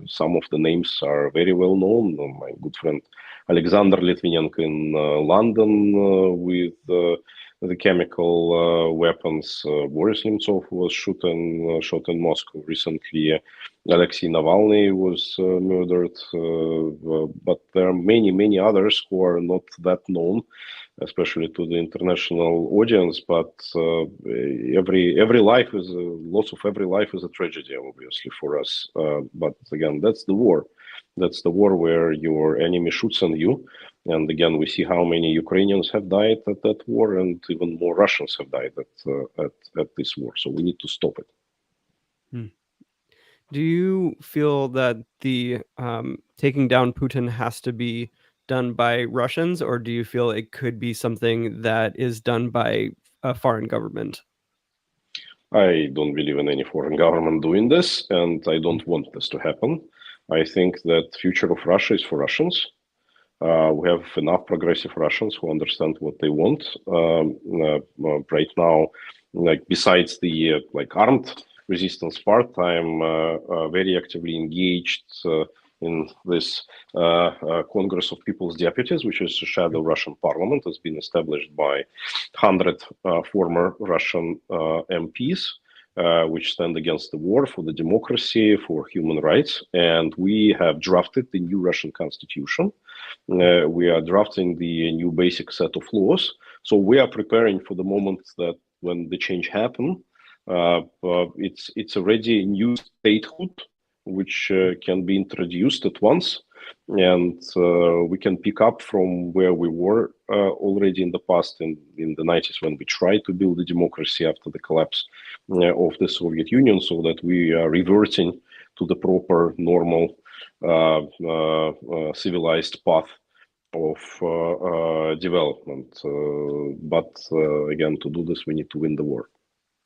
S2: Some of the names are very well known. My good friend Alexander Litvinenko in London with the chemical weapons. Boris Nemtsov was shot in Moscow recently. Alexei Navalny was murdered, but there are many others who are not that known, especially to the international audience. But every life is every life is a tragedy, obviously, for us. But again, that's the war. That's the war where your enemy shoots on you. And again, we see how many Ukrainians have died at that war, and even more Russians have died at this war. So we need to stop it.
S1: Do you feel that the taking down Putin has to be done by Russians, or do you feel it could be something that is done by a foreign government?
S2: I don't believe in any foreign government doing this, and I don't want this to happen. I think that future of Russia is for Russians. We have enough progressive Russians who understand what they want. Right now, like besides the armed resistance part, I'm very actively engaged in this Congress of People's Deputies, which is a shadow Russian parliament. It's been established by 100 former Russian MPs. Which stand against the war, for the democracy, for human rights. And we have drafted the new Russian constitution. We are drafting the new basic set of laws. So we are preparing for the moment that when the change happens, it's already a new statehood which can be introduced at once. And we can pick up from where we were already in the past, in the 90s, when we tried to build a democracy after the collapse of the Soviet Union, so that we are reverting to the proper, normal, civilized path of development. But again, to do this, we need to win the war.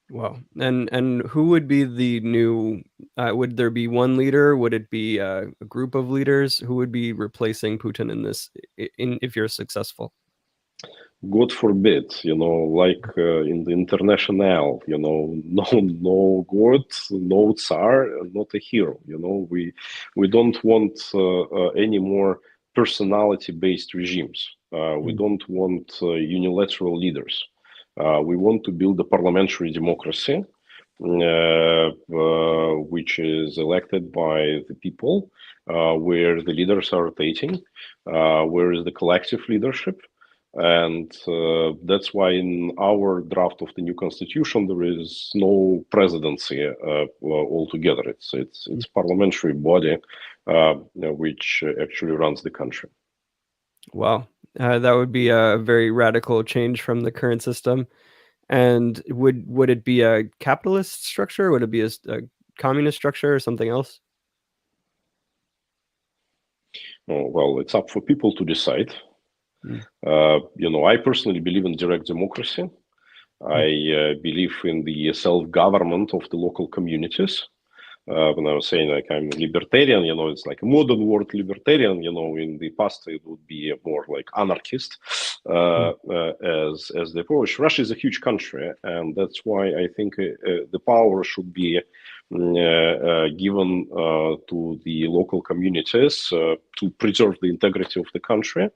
S1: Wow. And who would be the new, would there be one leader? Would it be a group of leaders? Who would be replacing Putin in this, if you're successful?
S2: God forbid, like in the international, no God, no Tsar, not a hero. We don't want any more personality-based regimes. We don't want unilateral leaders. We want to build a parliamentary democracy, which is elected by the people, where the leaders are rotating, where is the collective leadership. And that's why in our draft of the new constitution, there is no presidency altogether. It's parliamentary body which actually runs the country.
S1: Wow. That would be a very radical change from the current system. And would it be a capitalist structure? Would it be a communist structure or something else?
S2: Oh, well, it's up for people to decide. I personally believe in direct democracy. I believe in the self-government of the local communities. When I was saying I'm libertarian, it's like a modern word libertarian. In the past it would be more like anarchist as the approach. Russia is a huge country, and that's why I think the power should be given to the local communities to preserve the integrity of the country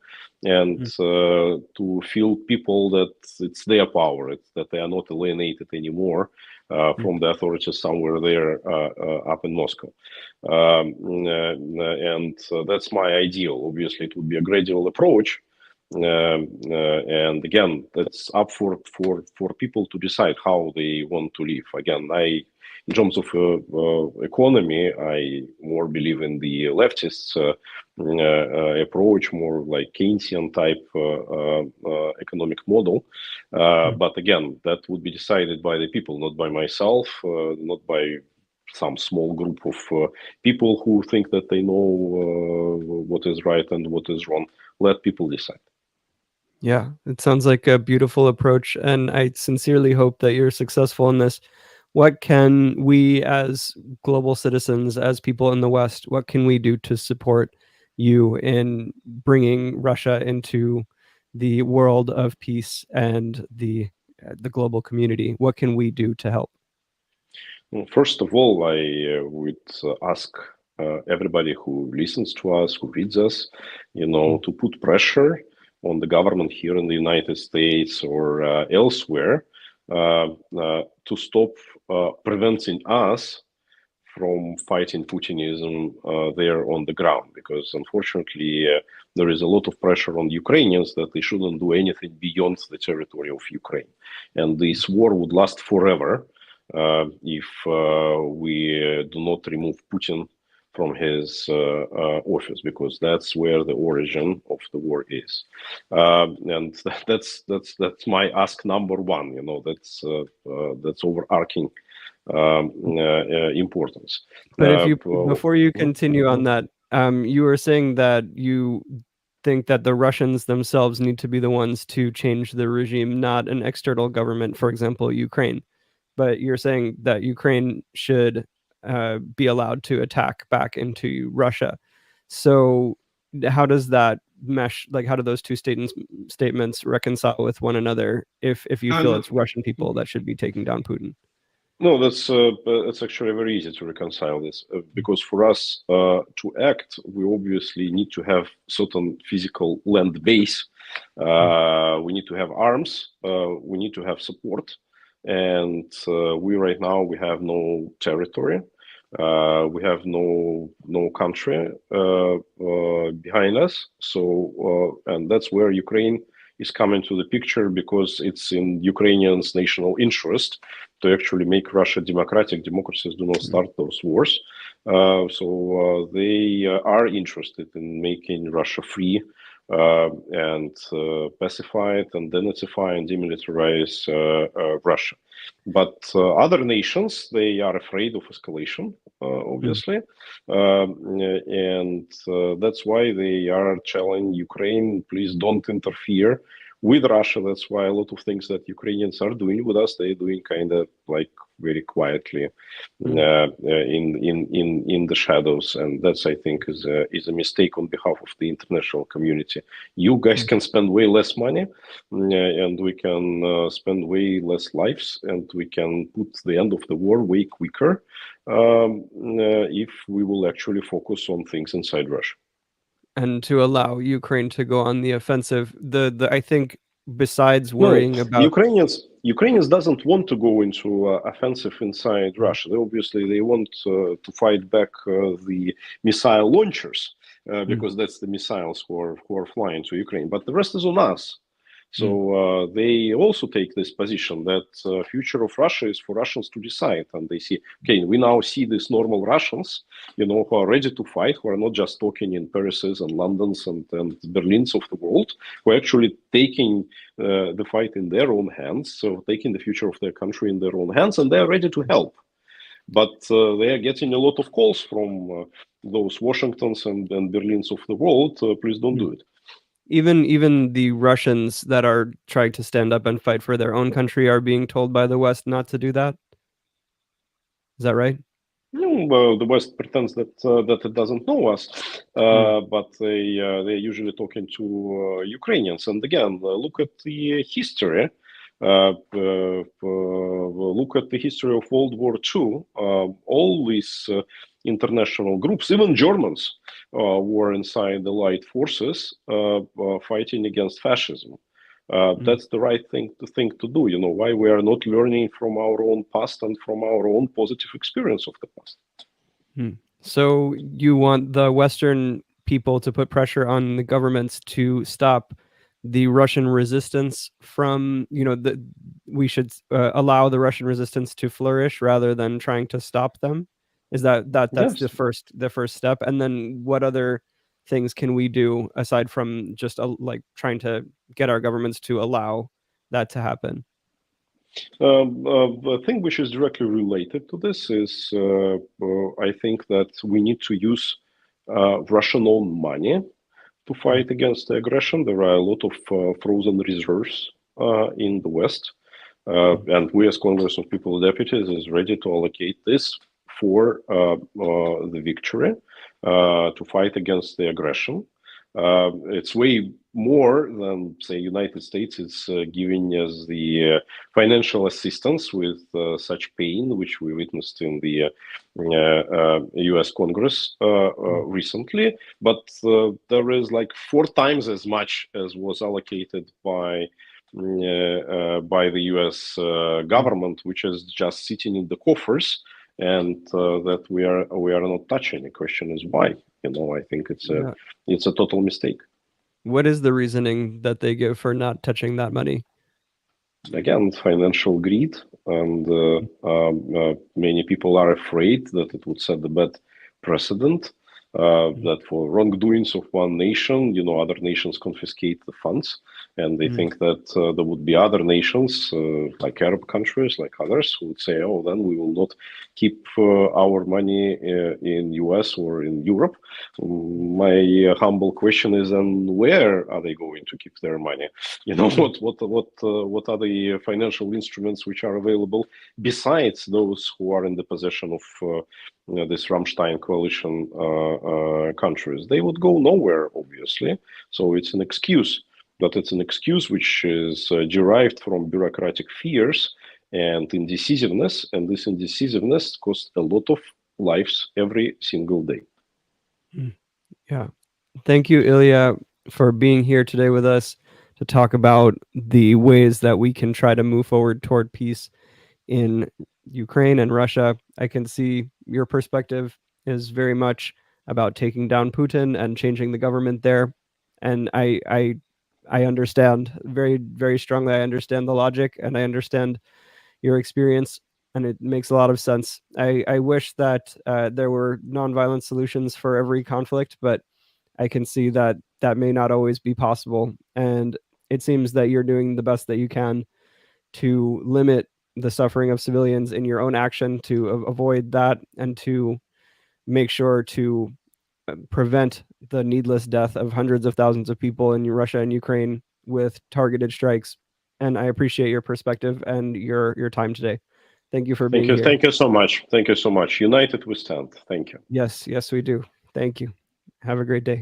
S2: and to feel people that it's their power, that they are not alienated anymore from the authorities somewhere there up in Moscow. And that's my ideal. Obviously, it would be a gradual approach. And again, that's up for people to decide how they want to live. Again, in terms of economy, I more believe in the leftist approach, more like Keynesian type economic model. But again, that would be decided by the people, not by myself, not by some small group of people who think that they know what is right and what is wrong. Let people decide.
S1: Yeah, it sounds like a beautiful approach, and I sincerely hope that you're successful in this. What can we as global citizens, as people in the West, what can we do to support you in bringing Russia into the world of peace and the global community? What can we do to help?
S2: Well, first of all, I would ask everybody who listens to us, who reads us, to put pressure on the government here in the United States or elsewhere to stop preventing us from fighting Putinism there on the ground, because unfortunately there is a lot of pressure on Ukrainians that they shouldn't do anything beyond the territory of Ukraine. And this war would last forever if we do not remove Putin from his office, because that's where the origin of the war is, and that's my ask number one. That's overarching importance.
S1: But if you before you continue on that, you were saying that you think that the Russians themselves need to be the ones to change the regime, not an external government, for example, Ukraine. But you're saying that Ukraine should be allowed to attack back into Russia. So how does that mesh? Like, how do those two statements reconcile with one another? If you feel it's Russian people that should be taking down Putin?
S2: No, that's actually very easy to reconcile this because for us to act, we obviously need to have certain physical land base. We need to have arms. We need to have support, and we right now we have no territory. We have no country behind us. So, and that's where Ukraine is coming to the picture, because it's in Ukrainians' national interest to actually make Russia democratic. Democracies do not start those wars. So they are interested in making Russia free and pacify it and denazify and demilitarize Russia. But other nations, they are afraid of escalation, obviously. And that's why they are telling Ukraine, please don't interfere with Russia. That's why a lot of things that Ukrainians are doing with us, they're doing kind of like very quietly in the shadows, and that's, I think, is a mistake on behalf of the international community. You guys can spend way less money, and we can spend way less lives, and we can put the end of the war way quicker if we will actually focus on things inside Russia.
S1: And to allow Ukraine to go on the offensive. The I think besides worrying about
S2: Ukrainians doesn't want to go into offensive inside Russia. They want to fight back the missile launchers because that's the missiles who are flying to Ukraine. But the rest is on us. So they also take this position that future of Russia is for Russians to decide. And they see, okay, we now see these normal Russians, who are ready to fight, who are not just talking in Parises and Londons and Berlins of the world, who are actually taking the fight in their own hands, so taking the future of their country in their own hands, and they are ready to help. But they are getting a lot of calls from those Washingtons and Berlins of the world, please don't do it.
S1: Even the Russians that are trying to stand up and fight for their own country are being told by the West not to do that. Is that right?
S2: No, the West pretends that it doesn't know us, but they're usually talking to Ukrainians. And again, look at the history Look at the history of World War II. All these international groups, even Germans, were inside the Allied forces fighting against fascism. That's the right thing to do. You know, why we are not learning from our own past and from our own positive experience of the past.
S1: So you want the Western people to put pressure on the governments to stop the Russian resistance from, we should allow the Russian resistance to flourish rather than trying to stop them. Is that's
S2: Yes.
S1: the first step? And then what other things can we do aside from just like trying to get our governments to allow that to happen?
S2: The thing which is directly related to this is, I think that we need to use Russian-owned money to fight against the aggression. There are a lot of frozen reserves in the West, and we as Congress of People Deputies is ready to allocate this for the victory, to fight against the aggression. It's way more than, say, United States is giving us the financial assistance with such pain, which we witnessed in the U.S. Congress recently. But there is like 4 times as much as was allocated by the U.S. government, which is just sitting in the coffers, and that we are not touching. The question is why. I think it's a total mistake.
S1: What is the reasoning that they give for not touching that money?
S2: Again, financial greed, and many people are afraid that it would set the bad precedent, that for wrongdoings of one nation, other nations confiscate the funds, and they think that there would be other nations, like Arab countries, like others, who would say, oh, then we will not keep our money in US or in Europe. My humble question is, then where are they going to keep their money? What are the financial instruments which are available besides those who are in the possession of this Rammstein coalition countries? They would go nowhere, obviously. So it's an excuse, but it's an excuse which is derived from bureaucratic fears and indecisiveness, and this indecisiveness costs a lot of lives every single day.
S1: Yeah. Thank you, Ilya, for being here today with us to talk about the ways that we can try to move forward toward peace in Ukraine and Russia. I can see your perspective is very much about taking down Putin and changing the government there. And I understand very, very strongly. I understand the logic and I understand your experience, and it makes a lot of sense. I wish that there were nonviolent solutions for every conflict, but I can see that that may not always be possible. And it seems that you're doing the best that you can to limit the suffering of civilians in your own action, to avoid that, and to make sure to prevent the needless death of hundreds of thousands of people in Russia and Ukraine with targeted strikes. And I appreciate your perspective and your time today. Thank you for being here.
S2: Thank you so much. Thank you so much. United we stand. Thank you.
S1: Yes, we do. Thank you. Have a great day.